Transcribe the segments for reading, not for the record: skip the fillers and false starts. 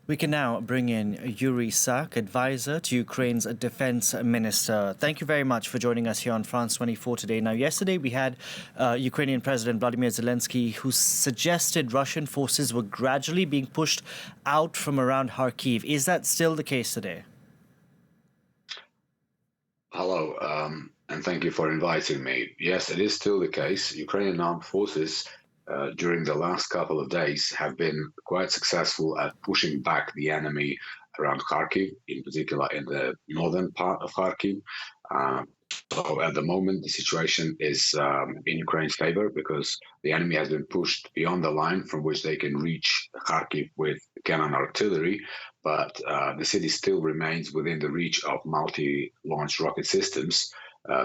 We can now bring in Yuriy Sak, advisor to Ukraine's defense minister. Thank you very much for joining us here on France 24 today. Now, yesterday we had Ukrainian President Vladimir Zelensky, who suggested Russian forces were gradually being pushed out from around Kharkiv. Is that still the case today? Hello, and thank you for inviting me. Yes, it is still the case. Ukrainian armed forces during the last couple of days have been quite successful at pushing back the enemy around Kharkiv, in particular in the northern part of Kharkiv. So at the moment, the situation is in Ukraine's favor because the enemy has been pushed beyond the line from which they can reach Kharkiv with cannon artillery, but the city still remains within the reach of multi-launch rocket systems.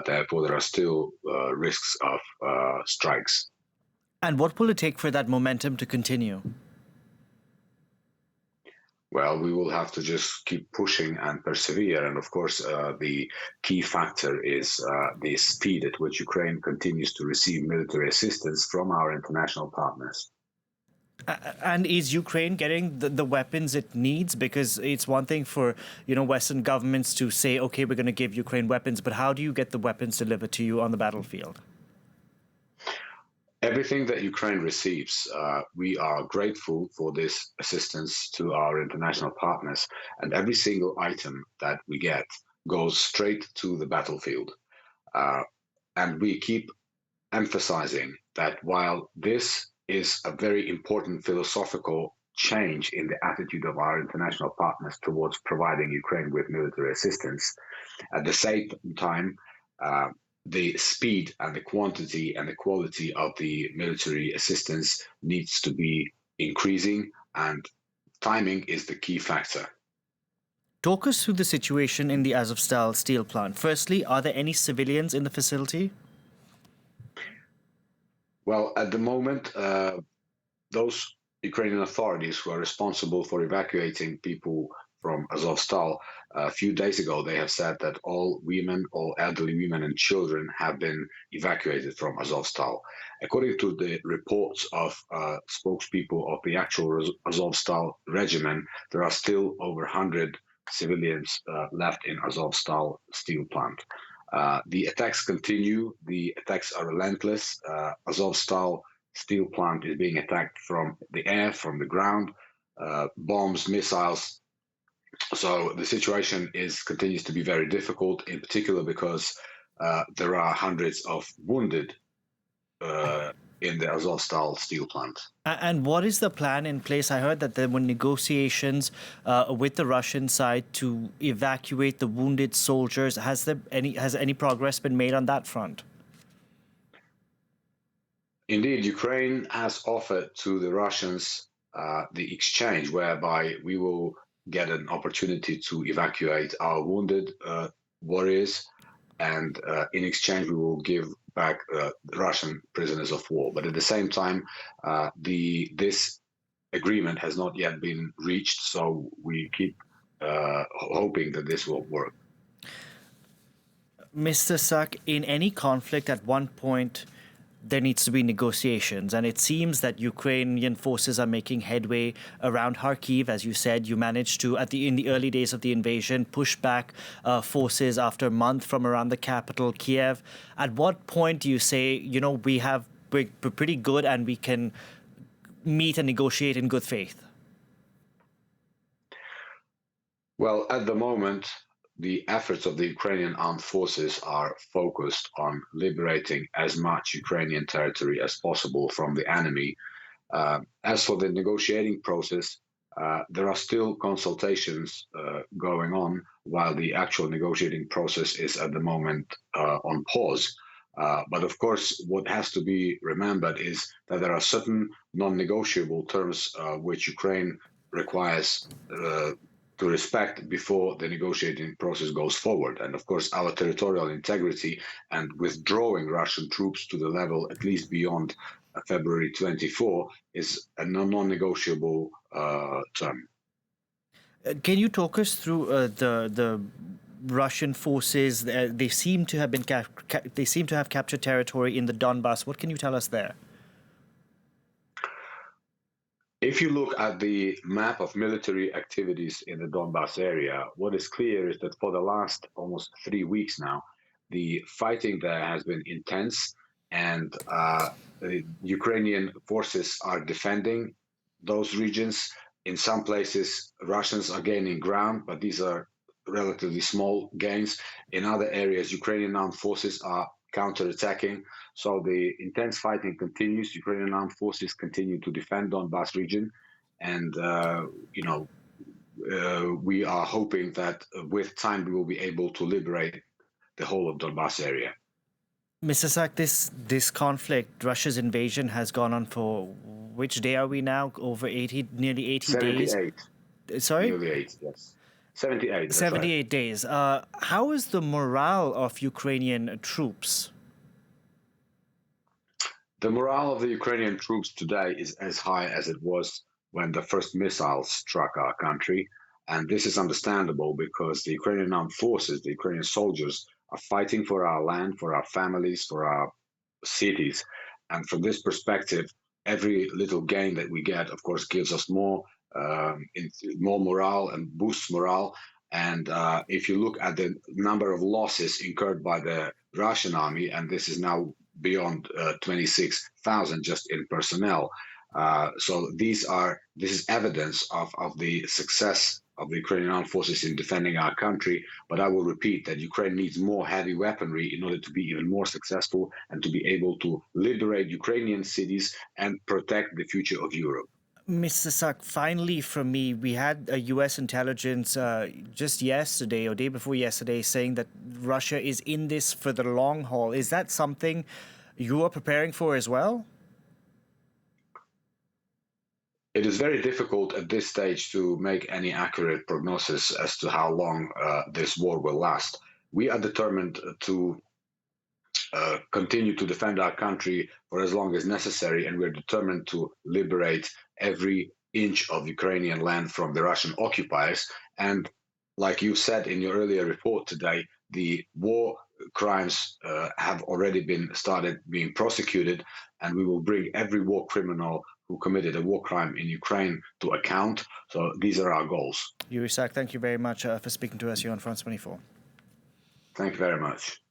Therefore, there are still risks of strikes. And what will it take for that momentum to continue? Well, we will have to just keep pushing and persevere. And of course, the key factor is the speed at which Ukraine continues to receive military assistance from our international partners. And is Ukraine getting the weapons it needs? Because it's one thing for, Western governments to say, okay, we're going to give Ukraine weapons, but how do you get the weapons delivered to you on the battlefield? Everything that Ukraine receives, we are grateful for this assistance to our international partners, and every single item that we get goes straight to the battlefield. And we keep emphasizing that while this is a very important philosophical change in the attitude of our international partners towards providing Ukraine with military assistance, at the same time, the speed and the quantity and the quality of the military assistance needs to be increasing, and timing is the key factor. Talk us through the situation in the Azovstal steel plant. Firstly, are there any civilians in the facility? Well, at the moment, those Ukrainian authorities who are responsible for evacuating people from Azovstal, a few days ago, they have said that all women, all elderly women and children have been evacuated from Azovstal. According to the reports of spokespeople of the actual Azovstal regiment, there are still over 100 civilians left in Azovstal steel plant. The attacks continue. The attacks are relentless. Azovstal steel plant is being attacked from the air, from the ground, bombs, missiles. So the situation continues to be very difficult, in particular because there are hundreds of wounded in the Azovstal steel plant. And what is the plan in place? I heard that there were negotiations with the Russian side to evacuate the wounded soldiers. Has any progress been made on that front? Indeed, Ukraine has offered to the Russians the exchange whereby we will get an opportunity to evacuate our wounded warriors, and in exchange we will give back Russian prisoners of war. But at the same time, this agreement has not yet been reached, so we keep hoping that this will work. Mr. Sak, in any conflict at one point there needs to be negotiations, and it seems that Ukrainian forces are making headway around Kharkiv. As you said, you managed to, in the early days of the invasion, push back forces after a month from around the capital, Kiev. At what point do you say, we're pretty good and we can meet and negotiate in good faith? Well, at the moment, the efforts of the Ukrainian armed forces are focused on liberating as much Ukrainian territory as possible from the enemy. As for the negotiating process, there are still consultations going on while the actual negotiating process is at the moment on pause. But of course, what has to be remembered is that there are certain non-negotiable terms which Ukraine requires to respect before the negotiating process goes forward. And of course, our territorial integrity and withdrawing Russian troops to the level at least beyond February 24 is a non-negotiable term. Can you talk us through the Russian forces? They seem to have captured territory in the Donbass. What can you tell us there? If you look at the map of military activities in the Donbass area, what is clear is that for the last almost 3 weeks now, the fighting there has been intense, and the Ukrainian forces are defending those regions. In some places, Russians are gaining ground, but these are relatively small gains. In other areas, Ukrainian armed forces are counterattacking. So the intense fighting continues. Ukrainian armed forces continue to defend Donbass region, and we are hoping that with time we will be able to liberate the whole of Donbass area. Mr. Sak, this conflict, Russia's invasion, has gone on for which day are we now? Over 80, nearly 80 days. 78, Sorry? nearly 80, yes. 78, that's 78 right. days. How is the morale of Ukrainian troops? The morale of the Ukrainian troops today is as high as it was when the first missiles struck our country. And this is understandable because the Ukrainian armed forces, the Ukrainian soldiers, are fighting for our land, for our families, for our cities. And from this perspective, every little gain that we get, of course, gives us more morale and boosts morale. And if you look at the number of losses incurred by the Russian army, and this is now beyond 26,000 just in personnel. So this is evidence of the success of the Ukrainian armed forces in defending our country. But I will repeat that Ukraine needs more heavy weaponry in order to be even more successful and to be able to liberate Ukrainian cities and protect the future of Europe. Mr. Sak, finally from me, we had a U.S. intelligence just yesterday or day before yesterday saying that Russia is in this for the long haul. Is that something you are preparing for as well? It is very difficult at this stage to make any accurate prognosis as to how long this war will last. We are determined to continue to defend our country for as long as necessary, and we're determined to liberate every inch of Ukrainian land from the Russian occupiers. And like you said in your earlier report today, the war crimes have already been started being prosecuted, and we will bring every war criminal who committed a war crime in Ukraine to account. So these are our goals. Yuriy Sak, thank you very much for speaking to us here on France 24. Thank you very much.